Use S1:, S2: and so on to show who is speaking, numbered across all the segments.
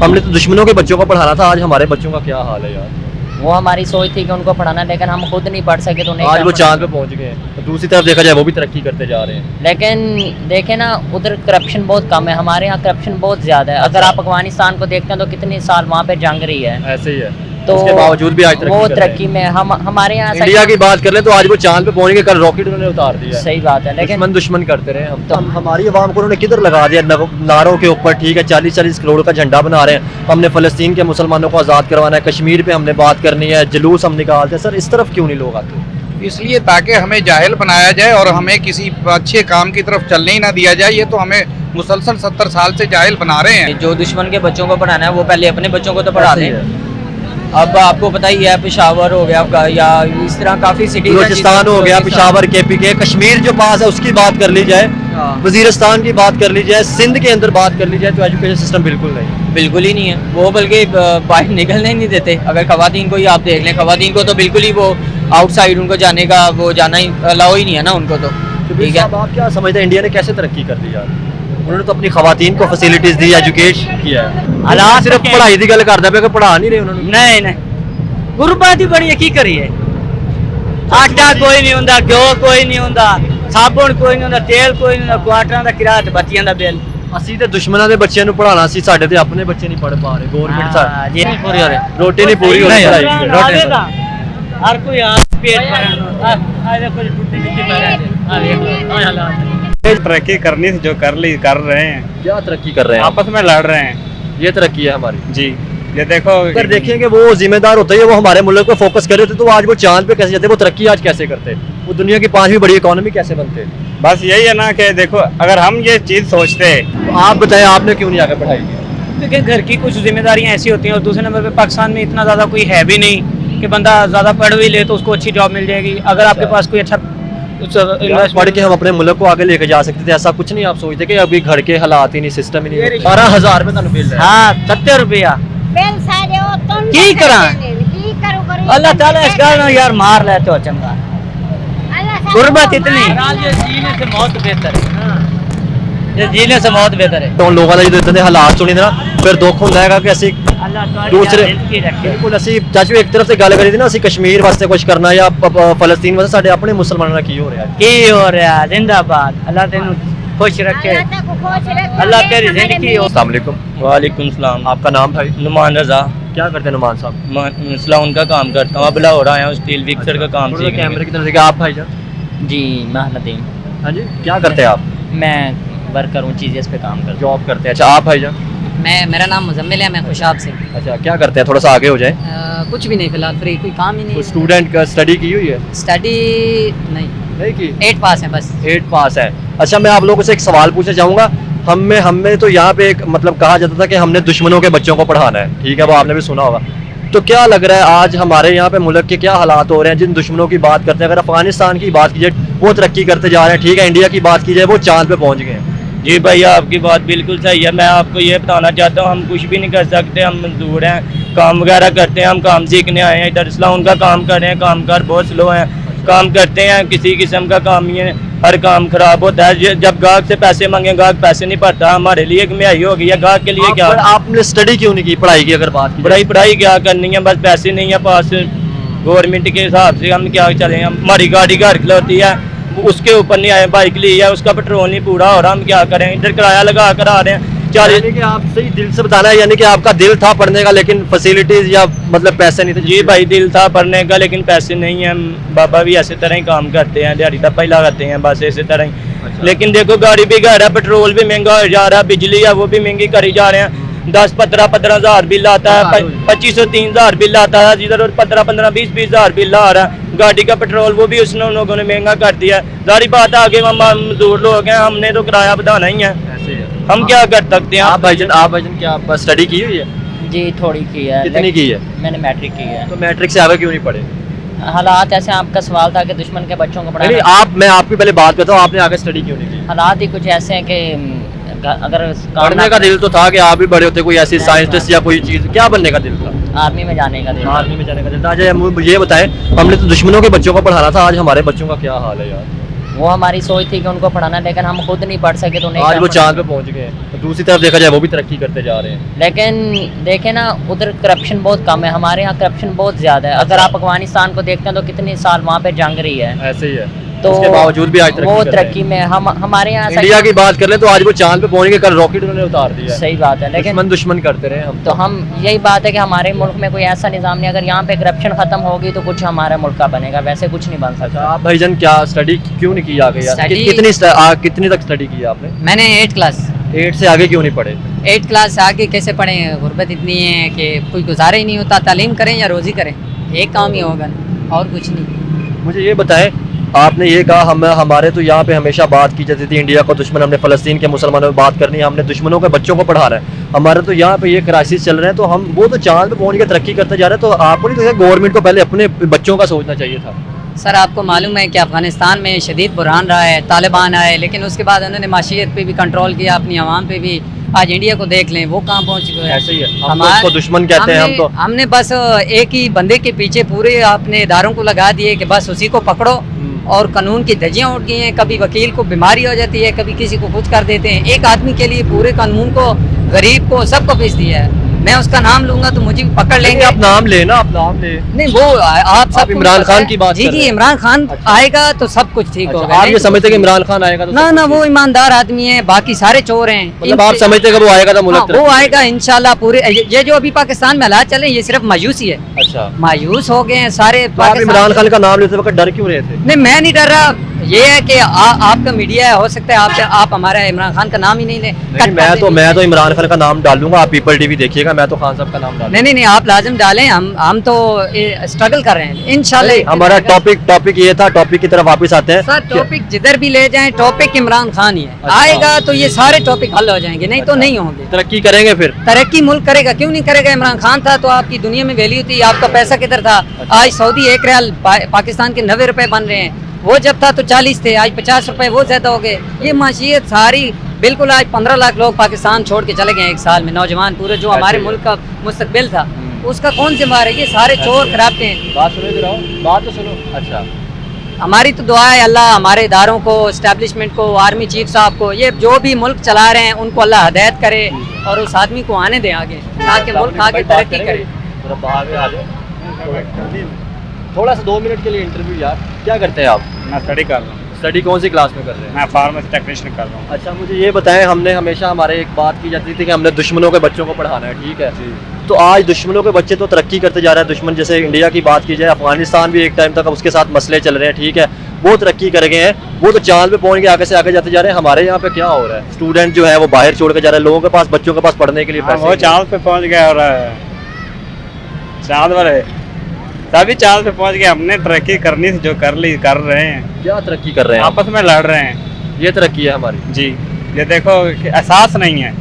S1: हमने तो दुश्मनों के बच्चों को पढ़ाना था, आज हमारे बच्चों का क्या हाल है यार।
S2: वो हमारी सोच थी कि उनको पढ़ाना, लेकिन हम खुद नहीं पढ़ सके तो नहीं
S1: आज
S2: क्या
S1: वो
S2: पढ़ा।
S1: चांद पे पहुंच गए हैं, तो दूसरी तरफ देखा जाए वो भी तरक्की करते जा रहे हैं।
S2: लेकिन देखे ना, उधर करप्शन बहुत कम है, हमारे यहाँ करप्शन बहुत ज्यादा है। अगर आप अफगानिस्तान को देखते हैं तो कितने साल वहाँ पे जंग रही है,
S1: ऐसे ही है,
S2: तो
S1: उसके बावजूद भी आज
S2: वो
S1: तरक्की
S2: तरक्की में हमारे यहाँ ऐसा
S1: इंडिया की बात कर ले तो आज वो चांद पे पहुंच गए, कल रॉकेट उन्होंने उतार दिया।
S2: सही बात है, लेकिन
S1: दुश्मन दुश्मन करते रहे हम तो। हमारी आवाम को उन्होंने किधर लगा दिया, नारों के ऊपर। ठीक है, 40-40 करोड़ का झंडा बना रहे हैं, हमने फ़लस्तीन के मुसलमानों को आज़ाद करवाना है, कश्मीर पे हमने बात करनी है, जुलूस हम निकालते हैं। सर इस तरफ क्यों नहीं लोग आते?
S3: इसलिए ताकि हमें जाहिल बनाया जाए और हमें किसी अच्छे काम की तरफ चलने ही ना दिया जाए। ये तो हमें मुसलसल 70 साल से जाहिल बना रहे हैं।
S4: जो दुश्मन के बच्चों को पढ़ाना है वो पहले अपने बच्चों को तो पढ़ा दें। अब आपको पता ही है, पेशावर हो गया आपका, या इस तरह काफ़ी सिटी,
S1: बलूचिस्तान हो गया, पेशावर, KPK, कश्मीर जो पास है उसकी बात कर ली जाए, वजीरिस्तान की बात कर ली जाए, सिंध के अंदर बात कर ली जाए, तो एजुकेशन सिस्टम बिल्कुल नहीं,
S4: बिल्कुल ही नहीं है वो, बल्कि बाहर निकलने ही नहीं देते। अगर खवातीन को ही आप देख लें, खवातीन को तो बिल्कुल ही वो आउटसाइड, उनको जाने का, वो जाना ही अलाउ ही नहीं है ना उनको तो। ठीक है,
S1: आप क्या समझते हैं इंडिया ने कैसे तरक्की कर दी यार? उन्होंने तो अपनी खवातीन को फैसिलिटीज दी, एजुकेट किया है।
S4: हालात
S1: सिर्फ
S4: क्या-
S1: पढ़ाई की गल करता है, पढ़ा नहीं रहे उन्होंने।
S4: नहीं नहीं, गुरबाती बड़ी की करिए। आटा कोई नहीं होंदा, घ्यो कोई नहीं होंदा, साबुन कोई नहीं होंदा, तेल कोई नहीं होंदा, क्वार्टरां दा किराया ते बच्चियां दा बिल।
S1: ਅਸੀਂ ਤੇ ਦੁਸ਼ਮਣਾਂ ਦੇ ਬੱਚਿਆਂ ਨੂੰ ਪੜਾਉਣਾ ਸੀ, ਸਾਡੇ ਤੇ ਆਪਣੇ ਬੱਚੇ ਨਹੀਂ ਪੜ ਪਾ ਰਹੇ। ਗਵਰਨਮੈਂਟ
S4: हाँ, जी नहीं पूरी हो रही।
S1: ਰੋਟੀ ਨਹੀਂ ਪੂਰੀ ਹੋ ਰਹੀ ਪੜਾਈ ਦੀ।
S4: रोटी हर कोई पेट भरा आज कोई टूटी नीचे भरा है हालात।
S5: तरक्की करनी थी, जो कर रहे हैं,
S1: क्या तरक्की कर रहे हैं आप?
S5: आपस में लड़ रहे हैं
S1: ये तरक्की है हमारी
S5: जी। ये देखो,
S1: अगर देखेंगे वो जिम्मेदार होते हैं, वो हमारे मुल्क पे फोकस कर रहे थे, तो आज वो चांद पे कैसे जाते, वो तरक्की आज कैसे करते, वो दुनिया की 5वीं बड़ी इकोनॉमी कैसे बनते?
S5: बस यही है ना कि देखो, अगर हम ये चीज़ सोचते,
S1: तो आप बताएं आपने क्यों नहीं आगे पढ़ाई की?
S4: क्योंकि घर की कुछ जिम्मेदारियां ऐसी होती हैं, और दूसरे नंबर पे पाकिस्तान में इतना ज़्यादा कोई है भी नहीं कि बंदा ज़्यादा पढ़ भी ले तो उसको अच्छी जॉब मिल जाएगी। अगर आपके पास कोई अच्छा
S1: पढ़ के हम अपने मुल्क को आगे लेके जा सकते थे, ऐसा कुछ नहीं आप सोचते कि अभी घर के हालात ही नहीं, सिस्टम ही नहीं। 12,000 में तुहानू बिल है।
S4: हाँ 70 रुपया
S6: बिल सारे वो तुम
S4: की करा?
S6: की करो
S4: अल्लाह ताला इस गल ना यार मार लेते हो चंगा। गुर्बत इतनी, ये जीने से मौत बेहतर है, ये जीने से मौत बेहतर है।
S1: तो उन लोगों का जो इतने हालात सुनी ना, फिर दुख होता है कि ਅਸੀਂ
S4: अल्लाह
S1: दूसरे
S4: जिंदगी रखे।
S1: बिल्कुल ਅਸੀਂ ਚਾਚੂ ਇੱਕ ਤਰਫ से गल करी थी ना, ਅਸੀਂ कश्मीर वास्ते कुछ करना या फलस्तीन वास्ते, ਸਾਡੇ ਆਪਣੇ ਮੁਸਲਮਾਨਾਂ ਨਾਲ ਕੀ ਹੋ ਰਿਹਾ है?
S4: की हो रहा है? जिंदाबाद, अल्लाह तेनू खुश रखे, अल्लाह तेरी जिंदगी हो।
S1: अस्सलाम वालेकुम।
S4: वालेकुम सलाम।
S1: आपका नाम भाई?
S4: नुमान रजा,
S1: क्या करते हैं नुमान साहब?
S4: सलाउन का काम करता हूँ, अब लाहौर आया हूँ, स्टील फिक्सर का काम सीखने।
S1: कैमरे की तरफ से आप भाई जान?
S2: जी महनदीन,
S1: हाँ जी, क्या करते हैं आप?
S2: मैं वर्कर हूँ, चीज़ पे काम करता
S1: जॉब करते हैं। अच्छा, आप भाई जान?
S2: हूँ। मेरा नाम मुजम्मिल है, मैं खुशाब से।
S1: अच्छा, क्या करते हैं, थोड़ा सा आगे हो जाए।
S2: कुछ भी नहीं, फिलहाल फ्री, कोई काम ही नहीं।
S1: स्टूडेंट का स्टडी की हुई है?
S2: स्टडी नहीं,
S1: नहीं की?
S2: 8 पास है बस।
S1: 8 पास है। अच्छा, मैं आप लोगों से एक सवाल पूछना चाहूँगा। हमें तो यहाँ पे एक मतलब कहा जाता था कि हमने दुश्मनों के बच्चों को पढ़ाना है, ठीक है, वो आपने भी सुना होगा। तो क्या लग रहा है आज हमारे यहाँ पे मुल्क के क्या हालात हो रहे हैं, जिन दुश्मनों की बात करते हैं? अगर अफगानिस्तान की बात की जाए वो तरक्की करते जा रहे हैं, ठीक है, इंडिया की बात की जाए वो चांद पे पहुँच गए हैं।
S4: जी भाई, आपकी बात बिल्कुल सही है। मैं आपको ये बताना चाहता हूँ, हम कुछ भी नहीं कर सकते, हम मजदूर हैं, काम वगैरह करते हैं, हम काम सीखने आए हैं इधर। इस्लाम उनका काम कर रहे हैं, कामगार बहुत स्लो हैं, काम करते हैं, किसी किस्म का काम ही है, हर काम खराब होता है। जब गाहक से पैसे मांगे, गाहक पैसे नहीं भरता, हमारे लिए एक महंगाई हो गई है, गाहक के लिए क्या?
S1: आपने स्टडी क्यों नहीं की, पढ़ाई की अगर बात की?
S4: पढ़ाई क्या करनी है, बस पैसे नहीं है पास, गवर्नमेंट के हिसाब से हम क्या चलें। हमारी गाड़ी घर खिलौती है, उसके ऊपर नहीं आए, बाइक ली है, उसका पेट्रोल नहीं पूरा हो रहा, हम क्या करें? इधर किराया लगा कर आ रहे हैं।
S1: यानी कि आप सही दिल से बताना है, यानी कि आपका दिल था पढ़ने का, लेकिन फैसिलिटीज या मतलब पैसे नहीं थे?
S4: जी भाई, दिल था पढ़ने का, लेकिन पैसे नहीं है। बाबा भी ऐसे तरह ही काम करते हैं, दिहाड़ी तक ही लगाते हैं, बस इसी तरह ही। लेकिन देखो, गाड़ी भी घर है, पेट्रोल भी महंगा हो जा रहा है, बिजली है वो भी महंगी करी जा रहे हैं। 10-15 हज़ार बिल आता है, 2500-3000 बिल आता है, जिधर 15-20 हज़ार बिल आ रहा है। गाड़ी का पेट्रोल वो भी उसने उन लोगों ने महंगा कर दिया। सारी बात आगे हम मजदूर लोग हैं, हमने तो किराया बढ़ाना ही है, हम क्या कर सकते हैं?
S1: आप भाईजान क्या आप स्टडी की हुई है?
S2: जी थोड़ी की है।
S1: कितनी की है?
S2: मैंने मैट्रिक की है।
S1: तो मैट्रिक से आगे क्यों नहीं पढ़े?
S2: हालात ऐसे, आपका सवाल था कि दुश्मन के बच्चों को
S1: नहीं,
S2: पढ़ाना।
S1: मैं आपकी पहले बात करता हूँ, आपने आगे स्टडी क्यों नहीं की?
S2: हालात ही कुछ ऐसे हैं कि अगर काम
S1: पढ़ने का दिल तो था कि आप भी बड़े होते, कोई ऐसी साइंटिस्ट या कोई चीज़, क्या बनने का दिल था?
S2: आर्मी में जाने का दिल।
S1: आर्मी में जाने का दिल था। अच्छा, मुझे ये बताएं, हमने तो दुश्मनों के बच्चों को पढ़ाना था, आज हमारे बच्चों का क्या हाल है यार?
S2: वो हमारी सोच थी कि उनको पढ़ाना, लेकिन हम खुद नहीं पढ़ सके तो नहीं
S1: आज
S2: क्या
S1: वो
S2: पढ़ा।
S1: चांद पे पहुंच गए हैं, तो दूसरी तरफ देखा जाए वो भी तरक्की करते जा रहे हैं।
S2: लेकिन देखें ना, उधर करप्शन बहुत कम है, हमारे यहाँ करप्शन बहुत ज़्यादा है। अगर आप अफगानिस्तान को देखते हैं तो कितने साल वहाँ पे जंग रही है,
S1: ऐसे ही है,
S2: तो
S1: उसके बावजूद भी आज तरक्की
S2: वो
S1: कर रहे हैं।
S2: तरक्की में हम हमारे यहाँ ऐसा
S1: इंडिया की बात कर ले तो आज वो चांद पे पहुंच गए, कल रॉकेट उन्होंने उतार दिया है।
S2: सही बात है, लेकिन
S1: दुश्मन दुश्मन करते रहे हम
S2: तो हम यही बात है कि हमारे मुल्क में कोई ऐसा निज़ाम नहीं, अगर यहाँ पे करप्शन ख़त्म होगी तो कुछ हमारे मुल्क का बनेगा, वैसे कुछ नहीं बन सकता।
S1: आप भाईजान क्या स्टडी क्यों नहीं की आगे यार?
S7: Study-
S1: कितनी तक स्टडी की आपने?
S7: मैंने 8 क्लास
S1: 8 से आगे क्यों नहीं पढ़े?
S7: 8 क्लास से आगे कैसे पढ़े? गुर्बत इतनी है कि कोई गुजारा ही नहीं होता। तालीम करें या रोज़ी करें, एक काम ही होगा ना, और कुछ नहीं।
S1: मुझे ये बताएं, आपने ये कहा हमारे तो यहाँ पे हमेशा बात की जाती थी इंडिया को दुश्मन, हमने फ़लस्तीन के मुसलमानों में बात करनी है, हमने दुश्मनों के बच्चों को पढ़ाना है। हमारे तो यहाँ पे ये क्राइसिस चल रहे हैं, तो हम वो तो चांद पे पहुँच के तरक्की करते जा रहे हैं, तो आपको नहीं लगता गवर्नमेंट को पहले अपने बच्चों का सोचना चाहिए था?
S7: सर आपको मालूम है कि अफ़गानिस्तान में शदीद बुरहान रहा है, तालिबान आए, लेकिन उसके बाद उन्होंने माशियत पे भी कंट्रोल किया, अपनी आवाम पे भी। आज इंडिया को देख लें, वो कहाँ पहुँच गए।
S1: ऐसे ही है, हम तो उसको दुश्मन कहते हैं। हम तो
S7: हमने बस एक ही बंदे के पीछे पूरे अपने इदारों को लगा दिए कि बस उसी को पकड़ो, और कानून की धज्जियाँ उठ गई हैं। कभी वकील को बीमारी हो जाती है, कभी किसी को कुछ कर देते हैं। एक आदमी के लिए पूरे कानून को, गरीब को, सबको पीस दिया है। मैं उसका नाम लूंगा तो मुझे भी पकड़ लेंगे।
S1: आप नाम लेना, आप नाम ले।
S7: नहीं, वो आप सब
S1: इमरान खान की बात
S7: जी
S1: कर रहे
S7: जी,
S1: हैं।
S7: इमरान खान
S1: अच्छा।
S7: आएगा तो सब कुछ ठीक
S1: अच्छा,
S7: होगा।
S1: आप
S7: नहीं
S1: ये
S7: तो
S1: समझते कि इमरान खान आएगा तो
S7: ना ना, वो ईमानदार आदमी है, बाकी सारे चोर हैं।
S1: मतलब आप समझते कि वो आएगा तो मुल्क
S7: हाँ, वो
S1: तरक्की
S7: आएगा इंशाल्लाह। पूरे ये जो अभी पाकिस्तान में हालात चले, ये सिर्फ मायूसी है।
S1: करेगा। अच्छा,
S7: मायूस हो गए हैं सारे
S1: तो आप इमरान खान का नाम लेते वक्त डर क्यों रहे थे?
S7: नहीं, मैं नहीं डर रहा। ये है कि आपका मीडिया है, हो सकता है आप हमारा इमरान खान का नाम ही नहीं ले।
S1: नहीं, मैं तो इमरान खान का नाम डाल दूंगा, आप पीपल टीवी देखिएगा, मैं तो खान साहब का नाम डाल
S7: नहीं नहीं नहीं, आप लाजिम डालें। हम तो स्ट्रगल कर रहे हैं इंशाल्लाह।
S1: हमारा टॉपिक ये था, टॉपिक की तरफ वापस आते हैं।
S7: सर टॉपिक जिधर भी ले जाएं, टॉपिक इमरान खान ही है।
S1: अच्छा।
S7: आएगा तो ये सारे टॉपिक हल हो जाएंगे, नहीं तो
S1: अच्छा।
S7: नहीं होंगे।
S1: तरक्की करेंगे फिर।
S7: तरक्की मुल्क करेगा, क्यों नहीं करेगा? इमरान खान था तो आपकी दुनिया में वैल्यू थी, आपका पैसा किधर था? आज सऊदी 1 रियाल पाकिस्तान के 90 रुपए बन रहे हैं। वो जब था तो 40 थे, आज 50 रुपए, वो ज्यादा हो गए। ये माशियत सारी बिल्कुल, आज 15 लाख लोग पाकिस्तान छोड़ के चले गए 1 साल में, नौजवान पूरे, जो हमारे मुल्क का मुस्तकबिल था, उसका कौन जिम्मेदार है? ये सारे चोर खराबते हैं।
S1: बात सुनो, इधर आओ, बात तो सुनो। अच्छा,
S7: हमारी तो दुआ है अल्लाह हमारे इदारों को, इस्टेब्लिशमेंट को, आर्मी चीफ साहब को, ये जो भी मुल्क चला रहे हैं उनको अल्लाह हदायत करे और उस आदमी को आने दे आगे, ताकि मुल्क आगे तरक्की करे।
S1: थोड़ा सा 2 मिनट के लिए इंटरव्यू यार। क्या करते हैं आप?
S5: मैं स्टडी कर रहा हूँ,
S1: स्टडी कौन सी क्लास में कर रहे हैं?
S5: मैं फार्मेसी टेक्नीशियन कर रहा हूँ।
S1: अच्छा, मुझे ये बताएं, हमने हमेशा हमारे एक बात की जाती थी कि हमने दुश्मनों के बच्चों को पढ़ाना है, ठीक है? तो आज दुश्मनों के बच्चे तो तरक्की करते जा रहे हैं। दुश्मन जैसे इंडिया की बात की जाए, अफगानिस्तान भी एक टाइम तक उसके साथ मसले चल रहे हैं, ठीक है? वो तरक्की कर गए हैं, वो तो चांद पे पहुंच के आगे से आगे जाते जा रहे हैं। हमारे यहाँ पे क्या हो रहा है? स्टूडेंट जो है वो बाहर छोड़ के जा रहे हैं, लोगों के पास, बच्चों के पास पढ़ने के लिए
S5: हाँ,
S1: पैसे
S5: वो
S1: नहीं है।
S5: चांद पे पहुँच गया और चांद वाले तभी चांद पे पहुँच गए। हमने तरक्की करनी थी, जो कर रहे हैं।
S1: क्या तरक्की कर रहे हैं आप?
S5: आपस में लड़ रहे हैं
S1: ये तरक्की है हमारी।
S5: जी। ये देखो कि एहसास नहीं है,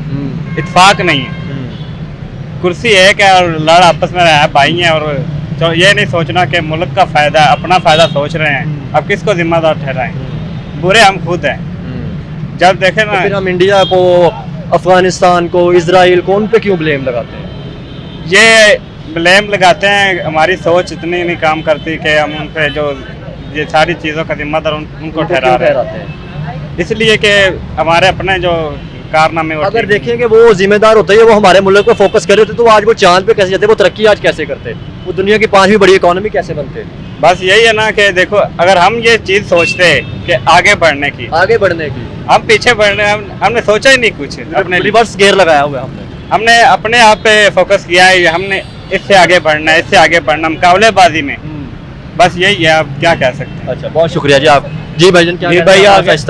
S5: इत्फाक नहीं है। कुर्सी एक है और लड़ आपस में रहा है, भाई हैं। और तो ये नहीं सोचना कि मुल्क का फ़ायदा, अपना फ़ायदा सोच रहे हैं। अब किसको जिम्मेदार ठहराएं? बुरे हम खुद हैं। जब देखें
S1: तो
S5: ना,
S1: फिर हम इंडिया को, अफगानिस्तान को, इजराइल को, उन पे क्यों ब्लेम लगाते हैं?
S5: ये ब्लेम लगाते हैं, हमारी सोच इतनी नहीं काम करती कि हम उन पे जो ये सारी चीज़ों का जिम्मेदार उनको ठहरा रहे हैं। इसलिए कि हमारे अपने जो कारनामे,
S1: अगर देखें कि वो जिम्मेदार होते हैं, वो हमारे मुल्क पे फोकस कर रहे होते, तो आज वो चांद पे कैसे जाते? वो तरक्की आज कैसे करते? वो दुनिया की 5वीं बड़ी इकोनॉमी कैसे बनते?
S5: बस यही है ना कि देखो, अगर हम ये चीज़ सोचते कि आगे बढ़ने की,
S1: आगे बढ़ने की,
S5: हम पीछे बढ़ने, हमने सोचा ही नहीं कुछ अपने लिए।
S1: रिवर्स गियर लगाया हुआ है
S5: हमने अपने आप पे फोकस किया है, हमने इससे आगे बढ़ना है, इससे आगे बढ़ना, मुकाबलेबाजी में। बस यही है, आप क्या कह सकते हैं।
S1: अच्छा, बहुत शुक्रिया जी आप। जी भाईजान, क्या
S4: जी
S1: कह रहे हैं?
S4: भाई,
S1: आगे इस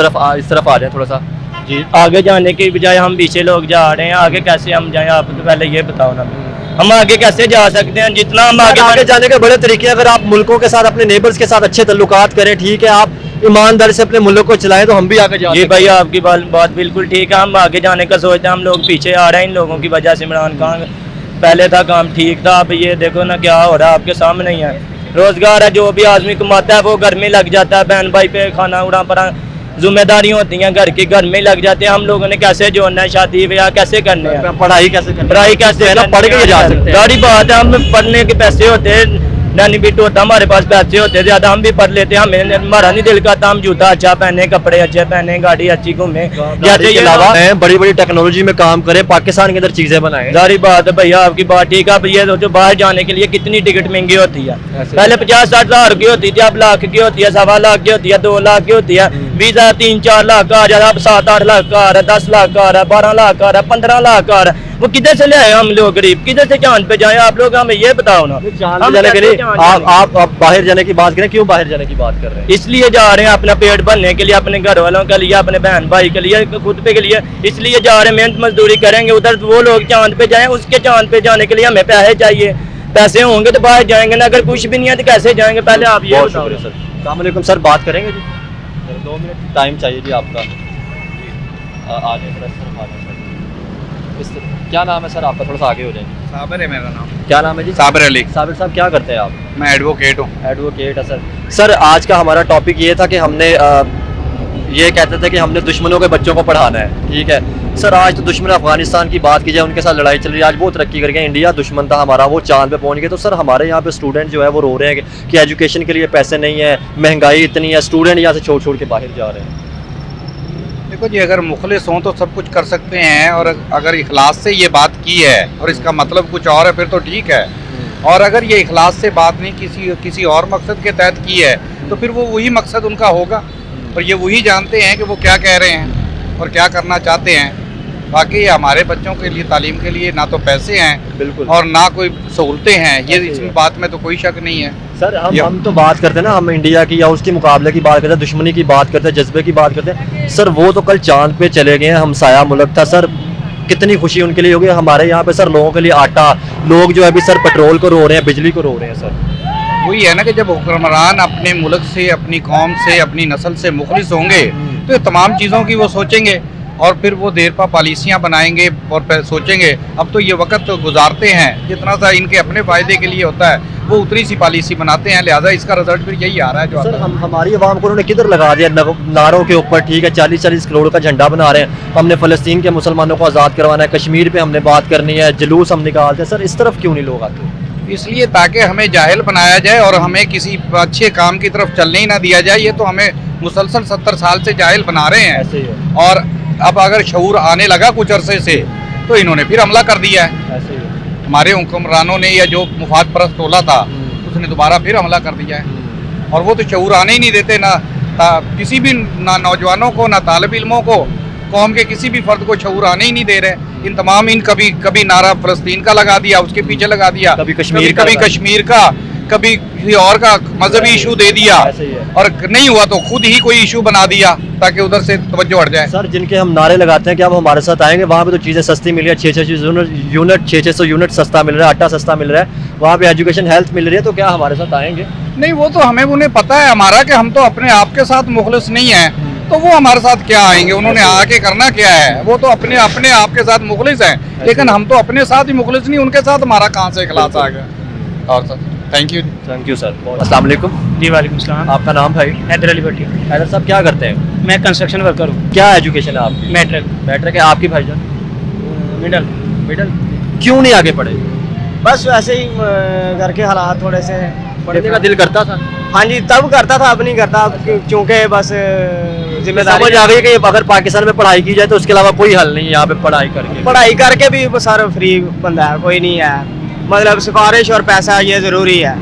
S1: तरफ आ जाए थोड़ा सा।
S4: जी, आगे जाने के बजाय हम पीछे लोग जा रहे हैं। आगे कैसे हम जाएं? आप तो पहले ये बताओ ना, हम आगे कैसे जा सकते हैं? जितना हम
S1: आगे जाने के बड़े तरीके हैं। अगर आप मुल्कों के साथ, अपने नेबर्स के साथ अच्छे तल्लुकात करें, ठीक है, आप ईमानदारी से अपने मुल्क को चलाएं, तो हम भी आगे जा
S4: जी भाई, आपकी बात बिल्कुल ठीक है। हम आगे जाने का सोचते हैं, हम लोग पीछे आ रहे हैं इन लोगों की वजह से। इमरान खान पहले था, काम ठीक था, अब ये देखो ना क्या हो रहा है, आपके सामने ही है। रोजगार है, जो भी आदमी कमाता है वो घर में लग जाता है, बहन भाई पे खाना उड़ा पड़ा, जिम्मेदारी होती हैं घर की, घर में लग जाते हैं। हम लोगों ने कैसे जोड़ना है, शादी ब्याह कैसे करने हैं,
S1: पढ़ाई कैसे करनी है?
S4: पढ़ाई कैसे
S1: पढ़ के जा सकते हैं।
S4: सारी बात है, हम पढ़ने के पैसे होते हैं, नानी बिट्टू होता, हमारे पास पैसे होते ज्यादा, हम भी पढ़ लेते, हमें हमारा नहीं दिल करता, हम जूता अच्छा पहने, कपड़े अच्छे पहने, गाड़ी अच्छी घूमे,
S1: गाड़ी के अलावा बड़ी बड़ी टेक्नोलॉजी में काम करें, पाकिस्तान के अंदर चीजें बनाएं।
S4: सारी बात है भैया, आपकी बात ठीक है। अब ये सोचो बाहर जाने के लिए कितनी टिकट महंगी होती है, पहले 50-60 हज़ार की होती थी, अब लाख की होती है, 1.25 लाख की होती है, 2 लाख की होती है, 20 3-4 लाख का आ रहा है, अब 7-8 लाख का आ रहा है, 10 लाख का आ रहा है, 12 लाख का आ रहा है, 15 लाख का आ रहा है। वो किधर से ले आए हम लोग गरीब, किधर से चांद पे जाए? आप लोग हमें ये बताओ ना।
S1: चांद
S4: हम
S1: पे जाने के लिए
S4: कैसे चांद
S1: आप बाहर जाने की बात करें, क्यों बाहर जाने की बात कर रहे हैं?
S4: इसलिए जा रहे हैं अपना पेट भरने के लिए, अपने घर वालों के लिए, अपने बहन भाई के लिए, खुद पे के लिए, इसलिए जा रहे हैं। मेहनत मजदूरी करेंगे, उधर वो लोग चांद पे जाएं, उसके चांद पे जाने के लिए हमें पैसे चाहिए, पैसे होंगे तो बाहर जाएंगे ना, अगर कुछ भी नहीं है तो कैसे जाएंगे? पहले आप ये
S1: बहुत
S4: बताओ।
S1: शुक्रिया सर। अस्सलाम वालेकुम सर, बात करेंगे जी? 2 मिनट टाइम चाहिए जी आपका। आगे थोड़ा सर, आगे सर। क्या नाम है सर आपका? थोड़ा सा आगे हो जाएंगे।
S3: साबिर है मेरा नाम।
S1: क्या नाम है जी?
S3: साबिर अली।
S1: साबिर साहब, क्या करते हैं आप?
S3: मैं एडवोकेट हूँ।
S1: एडवोकेट है सर। सर आज का हमारा टॉपिक ये था कि हमने ये कहते थे कि हमने दुश्मनों के बच्चों को पढ़ाना है, ठीक है सर। आज तो दुश्मन अफगानिस्तान की बात की जाए, उनके साथ लड़ाई चल रही है, आज बहुत तरक्की कर गए, इंडिया दुश्मन था हमारा, वो चांद पे पहुंच गए। तो सर हमारे यहाँ पे स्टूडेंट जो है वो रो रहे हैं कि एजुकेशन के लिए पैसे नहीं है, महंगाई इतनी है, स्टूडेंट यहाँ से छोड़ के बाहर जा रहे हैं।
S3: देखो जी, अगर मुखलिस हों तो सब कुछ कर सकते हैं, और अगर इखलास से ये बात की है और इसका मतलब कुछ और है फिर तो ठीक है। और अगर ये इखलास से बात नहीं किसी और मकसद के तहत की है तो फिर वो वही मकसद उनका होगा, और ये वही जानते हैं कि वो क्या कह रहे हैं और क्या करना चाहते हैं। बाकी हमारे बच्चों के लिए तालीम के लिए ना तो पैसे हैं
S1: बिल्कुल,
S3: और ना कोई सहूलतें हैं, ये इस बात में तो कोई शक नहीं है।
S1: सर हम तो बात करते हैं ना, हम इंडिया की या उसके मुकाबले की बात करते हैं, दुश्मनी की बात करते हैं, जज्बे की बात करते हैं। सर वो तो कल चांद पे चले गए हैं, हमसाया मुल्क था सर, कितनी खुशी उनके लिए होगी। हमारे यहाँ पे सर लोगों के लिए आटा, लोग जो है अभी सर पेट्रोल को रो रहे हैं, बिजली को रो रहे हैं सर।
S3: वही है ना कि जब हुक्मरान अपने मुल्क से, अपनी कौम से, अपनी नस्ल से मुखलिस होंगे तो ये तमाम चीज़ों की वो सोचेंगे, और फिर वो देर पा पॉलिसियाँ बनाएंगे और सोचेंगे। अब तो ये वक्त तो गुजारते हैं, जितना सा इनके अपने फ़ायदे के लिए होता है वो उतनी सी पॉलिसी बनाते हैं, लिहाजा इसका रिजल्ट फिर यही आ रहा है जो
S1: सर हमारी आवाम को उन्होंने किधर लगा दिया, नारों के ऊपर, ठीक है 40-40 करोड़ का झंडा बना रहे हैं, हमने फ़लस्तीन के मुसलमानों को आज़ाद करवाना है, कश्मीर पे हमने बात करनी है, जुलूस हम निकालते हैं। सर इस तरफ क्यों नहीं लोग आते?
S3: इसलिए ताकि हमें जाहिल बनाया जाए और हमें किसी अच्छे काम की तरफ चलने ही ना दिया जाए। ये तो हमें मुसलसल 70 साल से जाहिल बना रहे हैं,
S1: ऐसे ही है,
S3: और अब अगर शऊर आने लगा कुछ अरसे से तो इन्होंने फिर हमला कर दिया है।
S1: ऐसे ही है।
S3: हमारे हुक्मरानों ने, या जो मुफाद परस्त टोला था उसने दोबारा फिर हमला कर दिया है, और वो तो शऊर आने ही नहीं देते, किसी भी ना नौजवानों को, ना तालिब इल्मों को, कौम के किसी भी फर्द को शऊर आने ही नहीं दे रहे। इन तमाम कभी नारा फ़लस्तीन का लगा दिया, उसके पीछे लगा दिया,
S1: कभी कश्मीर
S3: का, कभी किसी और का मजहबी इशू दे दिया,
S1: ऐसे ही है।
S3: और नहीं हुआ तो खुद ही कोई इशू बना दिया ताकि उधर से तवज्जो हट जाए।
S1: सर जिनके हम नारे लगाते हैं कि अब हमारे साथ आएंगे, वहाँ पे तो चीज़ें सस्ती मिल रही है, 600 यूनिट सस्ता मिल रहा है, आटा सस्ता मिल रहा है, वहाँ पे एजुकेशन हेल्थ मिल रही है, तो क्या हमारे साथ आएंगे?
S3: नहीं, वो तो उन्हें पता है हमारा कि हम तो अपने आप के साथ मुखलिस नहीं हैं, तो वो हमारे साथ क्या आएंगे? उन्होंने आके करना क्या है? वो तो अपने आप के साथ मुखलिस हैं, लेकिन हम तो अपने साथ ही मुखलिस नहीं, उनके साथ हमारा कहाँ से इखलास आ गया। और सर थैंक यू सर। अस्सलाम वालेकुम
S4: जी वालेकुम सलाम।
S1: आपका नाम भाई?
S4: हैदर अली भट्टी।
S1: हैदर साहब क्या करते हैं?
S4: मैं कंस्ट्रक्शन वर्कर हूँ।
S1: क्या एजुकेशन है आपकी? मैट्रिक है। आपकी भाईजान? मिडल। क्यों नहीं आगे पढ़े?
S8: बस वैसे ही घर के हालात थोड़े से
S1: पढ़ने का दिल करता था?
S8: हाँ जी, तब करता था, अब नहीं करता, क्योंकि बस जिम्मेदारी
S1: समझ आ गई कि अगर पाकिस्तान में पढ़ाई की जाए तो उसके अलावा कोई हल नहीं है यहाँ पे पढ़ाई करके
S8: भी वो सारा फ्री बंदा है, कोई नहीं है, मतलब सिफारिश और पैसा ये ज़रूरी है।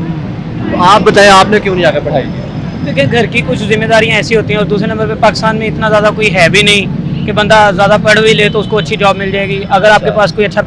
S1: तो आप बताएं आपने क्यों नहीं आगे पढ़ाई की?
S4: देखिए घर की कुछ जिम्मेदारियां ऐसी होती हैं, और दूसरे नंबर पे पाकिस्तान में इतना ज़्यादा कोई है भी नहीं कि बंदा ज़्यादा पढ़ भी ले तो उसको अच्छी जॉब मिल जाएगी। अगर आपके पास कोई अच्छा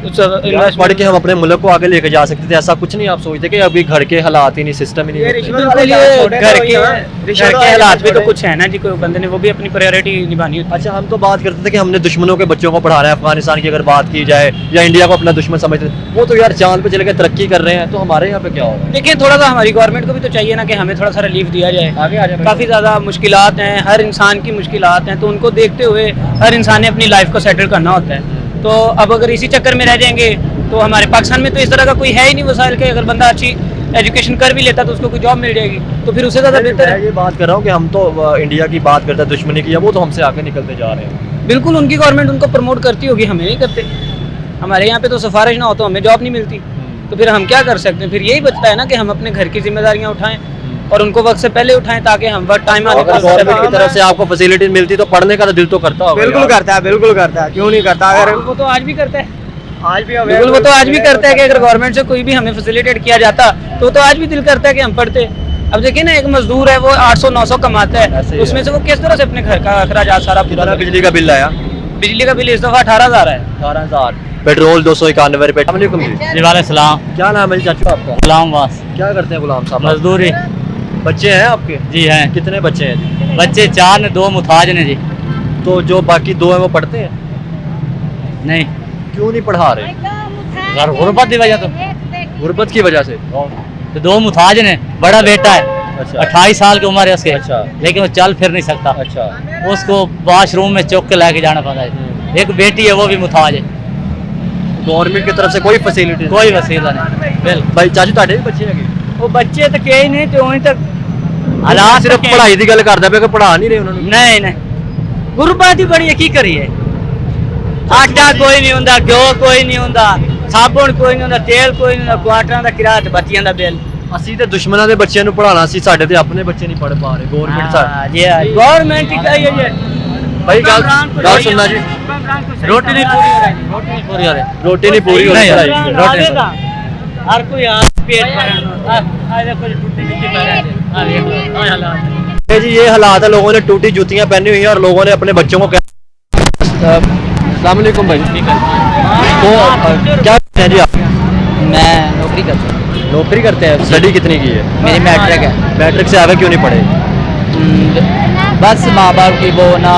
S1: पढ़ के हम अपने मुल्क को आगे लेके जा सकते थे, ऐसा कुछ नहीं आप सोचते कि अभी घर के हालात ही नहीं, सिस्टम ही नहीं होते?
S4: घर के हालात भी तो कुछ है ना जी, कोई बंदे ने वो भी अपनी प्रायोरिटी निभानी होती है।
S1: अच्छा हम तो बात करते थे कि हमने दुश्मनों के बच्चों को पढ़ाना है, अफगानिस्तान की अगर बात की जाए, या इंडिया को अपना दुश्मन समझते थे, वो तो यार चांद पे चले गए, तरक्की कर रहे हैं, तो हमारे यहाँ पे क्या होगा?
S4: देखिए थोड़ा सा हमारी गवर्नमेंट को भी तो चाहिए ना कि हमें थोड़ा सा रिलीफ दिया जाए।
S1: आगे आ जाए।
S4: काफ़ी ज़्यादा मुश्किलात हैं, हर इंसान की मुश्किलात हैं, तो उनको देखते हुए हर इंसान ने अपनी लाइफ को सेटल करना होता है। तो अब अगर इसी चक्कर में रह जाएंगे तो हमारे पाकिस्तान में तो इस तरह का कोई है ही नहीं वसाइल के, अगर बंदा अच्छी एजुकेशन कर भी लेता तो उसको कोई जॉब मिल जाएगी, तो फिर उससे ज़्यादा बेहतर है।
S1: ये बात कर रहा हूँ कि हम तो इंडिया की बात करते हैं, दुश्मनी की, वो तो हमसे आगे निकलते जा रहे हैं।
S4: बिल्कुल उनकी गवर्नमेंट उनको प्रमोट करती होगी, हमें नहीं करते। हमारे यहाँ पे तो सिफारिश ना हो तो हमें जॉब नहीं मिलती,
S7: तो फिर हम क्या कर सकते हैं? फिर यही बचता है ना कि हम अपने घर की जिम्मेदारियां उठाएं और उनको वक्त से पहले उठाएं ताकि हम वक्त टाइम आने
S1: अगर गवर्नमेंट की तरफ से आपको फैसिलिटी मिलती तो पढ़ने का तो दिल तो करता होगा
S8: बिल्कुल
S1: यार।
S8: करता है, क्यों नहीं करता? अगर
S7: वो तो आज भी करता है,
S8: आज भी
S7: बिल्कुल वो तो आज भी करता है कि अगर गवर्नमेंट से कोई भी हमें फैसिलिटेट किया जाता तो आज भी दिल करता है कि हम पढ़ते। अब देखिए ना, एक मजदूर है वो 800-900 कमाता है,
S1: ऐसे ही
S7: उसमें
S1: है।
S7: से वो किस तरह से अपने घर का अखराजात सारा पूरा
S1: कितना
S7: करे?
S1: बिजली का बिल आया?
S7: बिजली का बिल इस दफा 18,000 है।
S1: 18,000। पेट्रोल 291 रुपए। अस्सलाम वालेकुम जी।
S4: जी वाले सलाम।
S1: क्या नाम है जी चाचू आपका?
S4: गुलाम वास।
S1: क्या करते हैं गुलाम साहब?
S4: मजदूरी।
S1: बच्चे हैं आपके?
S4: जी हैं।
S1: कितने बच्चे हैं जी?
S4: बच्चे 4 ने, 2 मुताज ने जी।
S1: तो जो बाकी 2 हैं वो पढ़ते हैं?
S4: नहीं,
S1: क्यों नहीं पढ़ा रहे?
S4: घर गुर्बत की वजह तो
S1: गुर्बत की वजह से।
S4: तो 2 मुताज ने, बड़ा बेटा है,
S1: अच्छा
S4: 28 साल की उम्र है उसके,
S1: अच्छा।
S4: लेकिन वो चल फिर नहीं सकता,
S1: अच्छा।
S4: उसको वॉशरूम में चौक के लेके जाना पड़ता है। एक बेटी है वो भी मुताज है,
S1: गवर्नमेंट की तरफ से कोई फैसिलिटी?
S4: कोई वसीला नहीं। बिल्कुल।
S1: भाई चाचू ਤੁਹਾਡੇ ਵੀ ਬੱਚੇ ਹੈਗੇ?
S7: वो बच्चे तो कई नहीं तो वहीं तक
S1: ਹਾਲਾਤ ਸਿਰਫ ਪੜ੍ਹਾਈ ਦੀ ਗੱਲ ਕਰਦਾ ਪਿਆ ਕਿ ਪੜ੍ਹਾ ਨਹੀਂ ਰਹੇ ਉਹਨਾਂ ਨੂੰ।
S4: नहीं नहीं, गुरबत ही बड़ी है, की करिए? आटा कोई नहीं होंदा, घ्यो कोई नहीं होंदा, साबुन कोई नहीं होंदा, तेल कोई नहीं होंदा, क्वार्टरां दा किराया ते बत्तियां दा बिल।
S1: ਅਸੀਂ ਤੇ ਦੁਸ਼ਮਣਾਂ ਦੇ ਬੱਚਿਆਂ ਨੂੰ ਪੜ੍ਹਾਉਣਾ ਸੀ, ਸਾਡੇ ਤੇ ਆਪਣੇ ਬੱਚੇ ਨਹੀਂ ਪੜ੍ਹ ਪਾ ਰਹੇ। ਗਵਰਨਮੈਂਟ
S4: हाँ, जी हाँ, गवर्नमेंट की चाहिए ये।
S1: भाई ਗੱਲ ਸੁਣਨਾ ਜੀ।
S4: रोटी नहीं पूरी हो रही, रोटी नहीं पूरी हो रही।
S1: ਰੋਟੀ ਨਹੀਂ ਪੂਰੀ ਹੋ ਰਹੀ
S4: नहीं,
S1: ਪੜ੍ਹਾਈ।
S4: रोटी नहीं। हर कोई पेट भरा, आज देखो जी टूटी जूती पहने हैं। हाँ, देखो, हाँ, हालात।
S1: ये जी ये हालात है, लोगों ने टूटी जूतियां पहनी हुई हैं और लोगों ने अपने बच्चों को अस्सलाम वालेकुम भाई। तो क्या करते हैं जी आप?
S2: मैं नौकरी करता हूँ।
S1: नौकरी करते हैं। स्टडी कितनी की है?
S2: मेरी मैट्रिक है।
S1: मैट्रिक से आगे क्यों नहीं पढ़े?
S2: बस माँ बाप की वो ना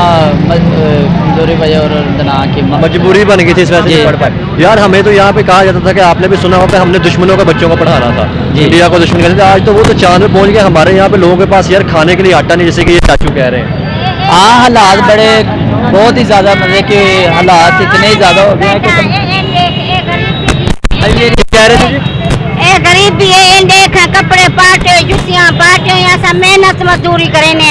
S2: कमजोरी वजह और ना की
S1: मजबूरी बन गई थी, इस वजह से नहीं पढ़ पाए। यार हमें तो यहाँ पे कहा जाता था कि आपने भी सुना होगा, हमने दुश्मनों के बच्चों को पढ़ाना था, इंडिया को दुश्मन कहते थे। आज तो वो तो चांद में पहुंच गए। हमारे यहाँ पे लोगों के पास यार खाने के लिए आटा नहीं, जैसे कि ये चाचू कह रहे हैं।
S2: हाँ, हालात बड़े बहुत ही ज़्यादा, मतलब कि हालात इतने ही ज़्यादा हो गए हैं कि
S1: कह रहे थे जी
S6: ए गरीबी है, इन देख कपड़े पाटे, जुतियां पाटे, ऐसा मेहनत मजदूरी करेने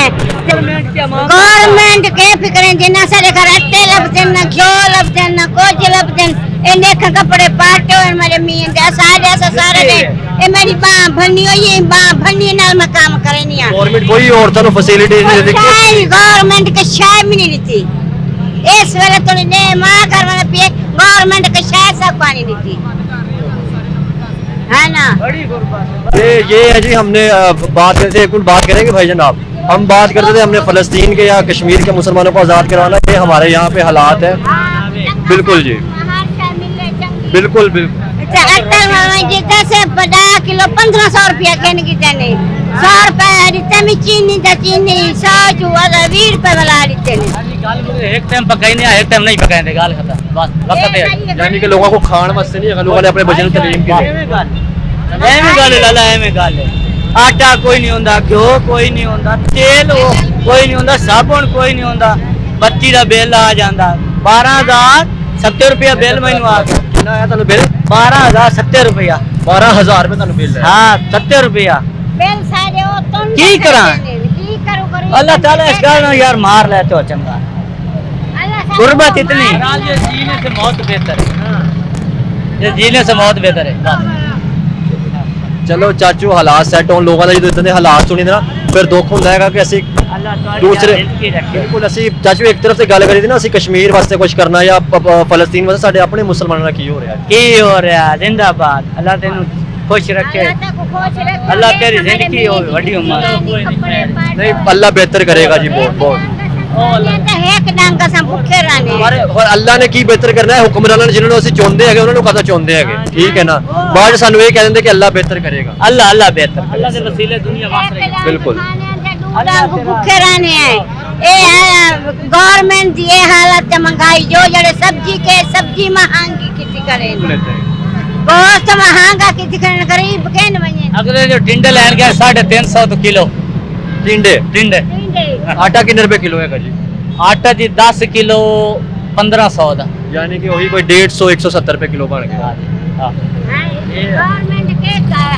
S6: गवर्नमेंट के फिक्र जिन्ना सारे घर आटे लभदे ना घ्यो लभदे ना कुछ लभदे। इन देख कपड़े पाटे और मेरे मियां जैसा जैसा सारे ने ए मेरी बाह भरनी हुई है, बाह भरनी नाल मैं काम करेनी है।
S1: गवर्नमेंट कोई औरतों को फैसिलिटी नहीं देती।
S6: गवर्नमेंट के शायद भी नहीं देती। इस वेले तो ने मां घर वाले पे गवर्नमेंट के शायद सब पानी देती है ना।
S1: ये है जी। हमने बात करते एक मिनट बात करेंगे भाईजान आप। हम बात करते थे हमने फ़लस्तीन के या कश्मीर के मुसलमानों को आज़ाद करवाना। ये हमारे यहाँ पे हालात है। बिल्कुल जी, बिल्कुल बिल्कुल।
S6: जैसे 50 किलो 1500 रुपया कहने की जाने 100 रुपया में चीनी दा चीनी 100 जुआ 20 रुपए वाला देते ने।
S4: एक टाइम पकाई नहीं, एक टाइम नहीं पकाए थे, गाल खत्म, बस वक्त है।
S1: यानी कि लोगों को खाण वास्ते नहीं है, लोगों ने अपने बच्चों को तलीम की
S4: एवें गल लाला, एवें गल है। आटा कोई नहीं होंदा, घ्यो कोई नहीं होंदा, तेल कोई नहीं होंदा, साबुन कोई नहीं होंदा, बत्ती दा बिल आ जांदा 12,070 रुपया बिल मैनू आ गया।
S1: कितना आया तुहानू बिल?
S4: 12,070 रुपया।
S1: 12,000 रुपए तुहानू बिल है?
S4: हाँ, 70 रुपया।
S6: बेल सारे ओ तुम
S4: की करा?
S6: की करो
S4: अल्लाह ताला इस गल ना यार मार ले तो चंगा। गुर्बत इतनी, ये जीने से मौत बेहतर है, ये जीने से मौत बेहतर है बस।
S1: चलो चाचू हालात सैट होने लोगों ने जो इतने हालात सुनी ना फिर दुख होता है कि असी दूसरे बिल्कुल असी चाचू एक तरफ से गल करी थी ना, असी कश्मीर वास्ते कुछ करना या फलस्तीन वास्ते साडे अपने मुसलमानों का की हो रहा है?
S4: की हो रहा है? जिंदाबाद, अल्लाह तेनू खुश रखे, अल्लाह तेरी जिंदगी हो बड़ी उम्र।
S1: नहीं अल्लाह बेहतर करेगा जी, बहुत बहुत।
S6: एक डंग का सब भूखे रहने
S1: हमारे और अल्लाह ने की बेहतर करना है, हुक्मराना ने जिन्होंने ਅਸੀਂ ਚਾਹੁੰਦੇ ਹੈਗੇ ਉਹਨਾਂ ਨੂੰ ਕਦਾ ਚਾਹੁੰਦੇ ਹੈਗੇ, ਠੀਕ ਹੈ ਨਾ। ਬਾਅਦ ਸਾਨੂੰ ਇਹ ਕਹਿ ਦਿੰਦੇ ਕਿ ਅੱਲਾਹ ਬਿਹਤਰ ਕਰੇਗਾ।
S4: अल्लाह अल्लाह बेहतर, अल्लाह के वसीले दुनिया वास रही।
S1: बिल्कुल।
S6: भूखे रहने हैं। गवर्नमेंट ये हालत महंगाई जो जड़े सब्जी महंगी किसी करे बहुत महंगा किसी करे गरीब के न बने।
S4: अगले जो टिंडे लैन गए 350 तो किलो
S1: टिंडे
S4: टिंडे।
S1: आटा कितने रुपए किलो है जी?
S4: आटा जी 10 किलो 1500 ਦਾ,
S1: यानी कि वही कोई 150 170 रुपए किलो बन गया।
S6: गवर्नमेंट के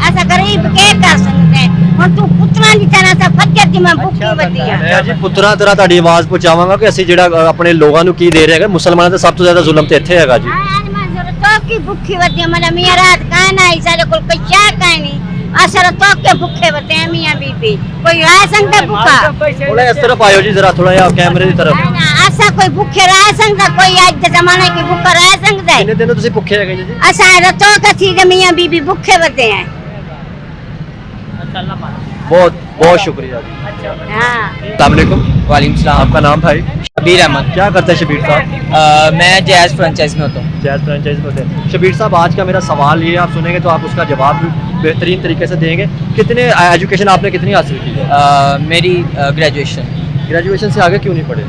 S6: ऐसा गरीब के कर सकते हैं और तू पुत्रा की तरह से फज्जत दी मैं भूखी बती है।
S1: मैं जी ਪੁੱਤਰਾਂ ਤਰ੍ਹਾਂ ਤੁਹਾਡੀ ਆਵਾਜ਼ ਪਹੁੰਚਾਵਾਂਗਾ ਕਿ ਅਸੀਂ ਜਿਹੜਾ ਆਪਣੇ ਲੋਕਾਂ ਨੂੰ ਕੀ ਦੇ ਰਹੇ ਹੈਗੇ। ਮੁਸਲਮਾਨਾਂ ਤੇ ਸਭ ਤੋਂ ਜ਼ਿਆਦਾ ਜ਼ੁਲਮ ਤੇ ਇੱਥੇ ਹੈਗਾ ਜੀ।
S6: आज मैं जरूरत तो तो की भूखी होती है मतलब मियाँ रात का ना सारे को कोई चाय का नहीं असर तो के भूखे होते हैं मियाँ बीबी कोई रह सकता भूखा
S1: थोड़ा इस तरफ आयो जी जरा थोड़ा या कैमरे की तरफ
S6: ऐसा कोई भूखे रह सकता कोई आज के जमाने की भूखा रह सकता है
S1: कितने दिनों तुसी भुखे है जी
S6: ऐसा तो कथी के मियाँ बीबी भूखे होते हैं
S1: बहुत बहुत शुक्रिया जी
S6: हाँ
S1: अस्सलाम वालेकुम
S4: वालेकुम सलाम।
S1: आपका नाम भाई
S4: शबीर अहमद।
S1: क्या करते हैं शबीर साहब
S4: मैं जैज फ्रेंचाइज में होता हूँ।
S1: जैज फ्रेंचाइज में होते हैं शबीर साहब आज का मेरा सवाल ये आप सुनेंगे तो आप उसका जवाब भी बेहतरीन तरीके से देंगे कितने एजुकेशन आपने कितनी हासिल की है
S4: मेरी ग्रेजुएशन।
S1: ग्रेजुएशन से आगे क्यों नहीं पढ़े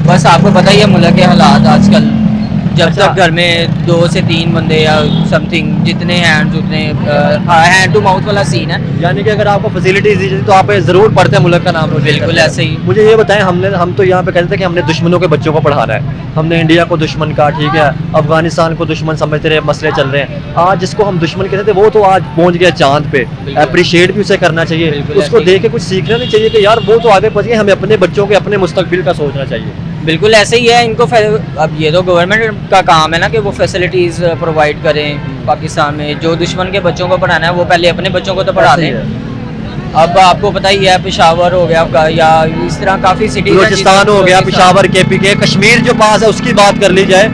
S4: बस आपको पता ही है मुल्क के हालात आजकल जब
S1: अच्छा।
S4: तक घर में 2 से 3 बंदे या समथिंग जितने हैंड उतने हैंड टू माउथ वाला सीन है।
S1: यानी कि अगर आपको फैसिलिटीज दी जाती तो आप जरूर पढ़ते हैं मुल्क का नाम रोशन
S4: बिल्कुल
S1: करते हैं।
S4: ऐसे ही।
S1: मुझे ये बताएं हम तो यहाँ पे कहते थे कि हमने दुश्मनों के बच्चों को पढ़ाना है हमने इंडिया को दुश्मन का ठीक है अफगानिस्तान को दुश्मन समझते रहे मसले चल रहे हैं आज जिसको हम दुश्मन कहते थे वो तो आज पहुंच गया चांद पे अप्रिशिएट भी उसे करना चाहिए
S4: बिल्कुल
S1: उसको
S4: ऐसे ही।
S1: देख के कुछ सीखना नहीं चाहिए कि यार वो तो आगे पहुंच गए हमें अपने बच्चों के अपने मुस्तकबिल का सोचना चाहिए
S4: बिल्कुल ऐसे ही है इनको अब ये तो गवर्नमेंट का काम है ना कि वो फैसिलिटीज़ प्रोवाइड करें पाकिस्तान में जो दुश्मन के बच्चों को पढ़ाना है वो पहले अपने बच्चों को तो पढ़ा
S1: ऐसे ही
S4: दें। अब आपको पता ही है पेशावर हो गया या इस तरह काफ़ी सिटीज
S1: बलूचिस्तान हो गया पेशावर के कश्मीर जो पास है उसकी बात कर ली जाए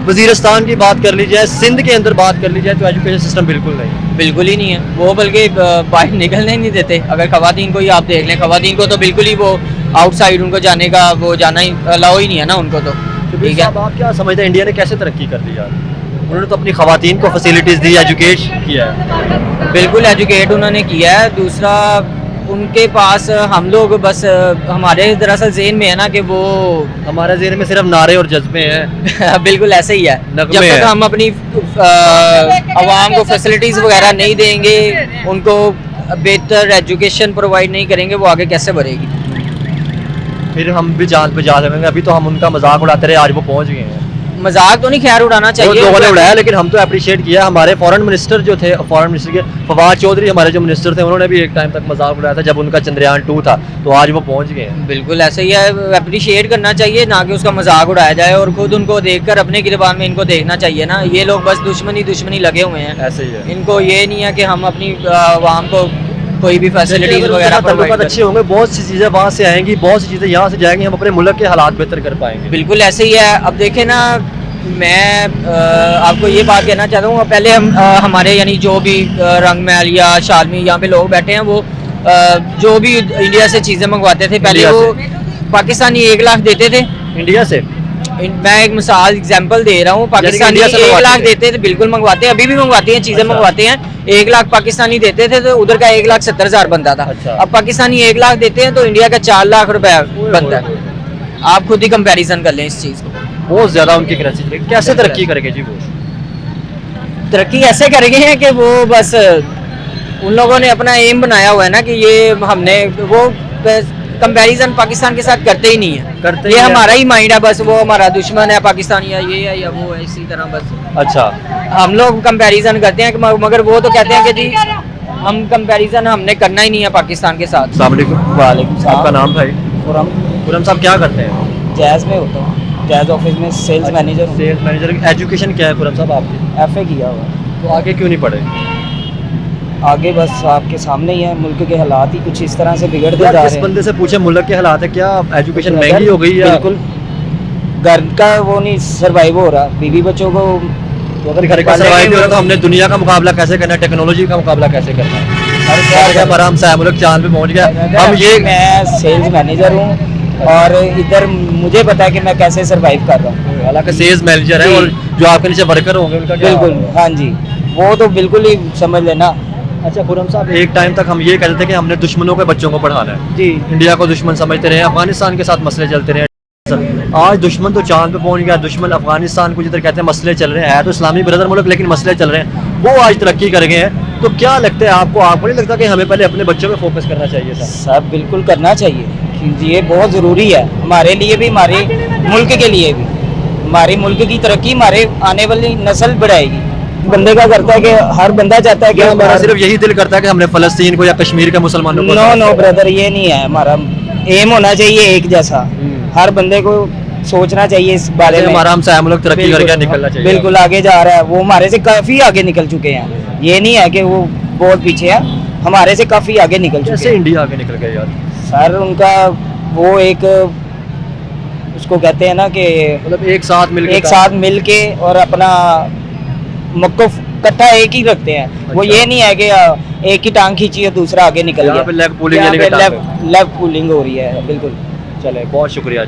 S1: वजीरिस्तान की बात कर ली जाए सिंध के अंदर बात कर ली जाए तो एजुकेशन सिस्टम बिल्कुल नहीं
S4: बिल्कुल ही नहीं है वो बल्कि बाहर निकलने ही नहीं देते। अगर खवातीन को ही आप देख लें खवातीन को तो बिल्कुल ही वो आउटसाइड उनको जाने का वो जाना ही अलाउ ही नहीं है ना उनको तो ठीक है।
S1: आप क्या समझते हैं इंडिया ने कैसे तरक्की कर ली यार उन्होंने तो अपनी खवातीन को फैसिलिटीज दी एजुकेट किया है
S4: बिल्कुल एजुकेट उन्होंने किया है। दूसरा उनके पास हम लोग बस हमारे दरअसल जेन में है ना कि वो
S1: हमारे जेन में सिर्फ नारे और जज्बे हैं
S4: बिल्कुल ऐसे ही है।
S1: नगमे
S4: जब
S1: हैं।
S4: तक हम अपनी आवाम को फैसिलिटीज वगैरह नहीं देंगे उनको बेहतर एजुकेशन प्रोवाइड नहीं करेंगे वो आगे कैसे बढ़ेगी।
S1: फिर हम भी जान पे जा सकेंगे अभी तो हम उनका मजाक उड़ाते रहे आज वो पहुंच गए हैं
S4: मजाक तो नहीं खैर उड़ाना
S1: वो
S4: चाहिए
S1: लोगों ने उड़ाया लेकिन हम तो अप्रिशिएट किया हमारे फॉरेन मिनिस्टर जो थे फॉरेन मिनिस्टर के फवाद चौधरी हमारे जो मिनिस्टर थे उन्होंने भी एक टाइम तक मजाक उड़ाया था जब उनका चंद्रयान 2 था तो आज वो पहुंच गए हैं
S4: बिल्कुल ऐसे ही है अप्रिशिएट करना चाहिए ना कि उसका मजाक उड़ाया जाए और खुद उनको देखकर अपने गिरबान में इनको देखना चाहिए ना। ये लोग बस दुश्मनी लगे हुए हैं
S1: ऐसे ही है
S4: इनको ये नहीं है कि हम अपनी आवाम को कोई भी फैसिलिटीज वगैरह
S1: तल्लुकात अच्छे होंगे बहुत सी चीज़ें वहाँ से आएंगी बहुत सी चीज़ें यहाँ से जाएंगी हम अपने मुल्क के हालात बेहतर कर पाएंगे
S4: बिल्कुल ऐसे ही है। अब देखें ना मैं आपको ये बात कहना चाहता हूँ पहले हम हमारे यानी जो भी रंगमहल या शालमी यहाँ पे लोग बैठे हैं वो जो भी इंडिया से चीज़ें मंगवाते थे पहले
S1: इंडिया
S4: वो पाकिस्तानी 1 लाख देते थे
S1: इंडिया से
S4: मैं एक मिसाल एग्जांपल दे रहा हूँ पाकिस्तानी
S1: इंडिया से
S4: 1 लाख
S1: मंगवाते थे।
S4: देते थे बिल्कुल मंगवाते हैं अभी भी मंगवाते हैं चीज़ें
S1: अच्छा।
S4: मंगवाते हैं 1 लाख पाकिस्तानी देते थे तो उधर का 1,70,000 बनता था।
S1: अच्छा।
S4: अब पाकिस्तानी 1 लाख देते हैं तो इंडिया का 4 लाख रुपया बनता है। आप खुद ही कंपैरिजन कर लें इस चीज़ को
S1: बहुत ज़्यादा उनकी करेंसी चलेगी कैसे तरक्की करेंगे जी वो
S4: तरक्की ऐसे कर गए हैं कि वो बस उन लोगों ने अपना एम बनाया हुआ है ना कि ये हमने वो कंपैरिजन पाकिस्तान के साथ करते ही नहीं है
S1: करते
S4: ये
S1: ही है।
S4: हमारा ही माइंड है बस वो हमारा दुश्मन है पाकिस्तानी या ये है या वो है इसी तरह बस
S1: अच्छा
S4: हम लोग कंपैरिजन करते हैं कि मगर वो तो कहते हैं कि जी हम कंपैरिजन हमने करना ही नहीं है पाकिस्तान के साथ।
S1: अस्सलाम वालेकुम
S8: वालेकुम
S1: आपका नाम भाई खुरम साहब क्या करते हैं
S8: जैज में होता हूँ जैज ऑफिस में सेल्स मैनेजर हूँ
S1: सेल्स मैनेजर एजुकेशन क्या है खुरम साहब आपकी
S8: FA किया हुआ है।
S1: तो आगे क्यों नहीं पढ़े
S8: आगे बस आपके सामने ही है मुल्क के हालात ही कुछ इस तरह से बिगड़ते
S1: यार
S8: जा
S1: किस
S8: रहे हैं।
S1: बंदे से पूछे मुल्क के हालात है क्या एजुकेशन महंगी हो गई है
S8: बिल्कुल घर का वो नहीं सर्वाइव हो रहा बीवी बच्चों को
S1: तो अगर घर का सर्वाइव हो रहा तो हमने दुनिया का मुकाबला कैसे करना है टेक्नोलॉजी का मुकाबला कैसे करना है हमारा हम मुल्क चांद पे पहुंच गया हम ये
S8: मैं सेल्स मैनेजर हूँ और इधर मुझे पता है कि मैं कैसे सर्वाइव कर रहा हूँ।
S1: हालांकि सेल्स मैनेजर है और जो आपके नीचे वर्कर होंगे उनका क्या
S8: बिल्कुल हाँ जी वो तो बिल्कुल ही समझ लेना।
S1: अच्छा खुरम साहब एक टाइम तक हम ये कहते थे कि हमने दुश्मनों के बच्चों को पढ़ाना है
S8: जी
S1: इंडिया को दुश्मन समझते रहे अफगानिस्तान के साथ मसले चलते रहे आज दुश्मन तो चांद पे पहुंच गया दुश्मन अफगानिस्तान को जिधर कहते हैं मसले चल रहे हैं तो इस्लामी ब्रदर मुल्क लेकिन मसले चल रहे हैं वो आज तरक्की कर गए हैं तो क्या लगता है आपको नहीं लगता कि हमें पहले अपने बच्चों पे फोकस करना चाहिए था
S8: सब बिल्कुल करना चाहिए कि ये बहुत ज़रूरी है हमारे लिए भी हमारे मुल्क के लिए भी हमारे मुल्क की तरक्की हमारे आने वाली नस्ल बढ़ाएगी। बंदे का करता है कि हर बंदा चाहता है कि
S1: हमारा सिर्फ यही दिल करता है कि हमने फलस्तीन को या कश्मीर के मुसलमानों को
S8: नो ब्रदर ये नहीं है हमारा एम होना चाहिए एक जैसा हर बंदे को सोचना चाहिए इस बारे
S1: जैसे
S8: में।
S1: हमारा हमसाया मुल्क तरक्की
S8: बिल्कुल,
S1: करके निकलना चाहिए।
S8: बिल्कुल आगे जा रहा है, वो हमारे से काफी आगे निकल चुके हैं, ये नहीं है कि वो बहुत पीछे है, हमारे से काफी आगे निकल चुके
S1: कैसे
S8: हैं।
S1: इंडिया आगे निकल गया यार?
S8: सर उनका वो एक उसको कहते हैं ना कि
S1: मतलब एक साथ मिलकर
S8: एक साथ मिल के और अपना मौक़िफ़ इकट्ठा एक ही रखते हैं। वो
S1: अच्छा।
S8: ये नहीं है कि एक ही टांग खींची है दूसरा आगे निकल
S1: यहाँ
S8: गया।
S1: पे लेग पुलिंग
S8: यहाँ
S1: यानी
S8: पे
S1: कि टांग
S8: लेग पुलिंग हो रही है, बिल्कुल।
S1: चले, बहुत शुक्रिया।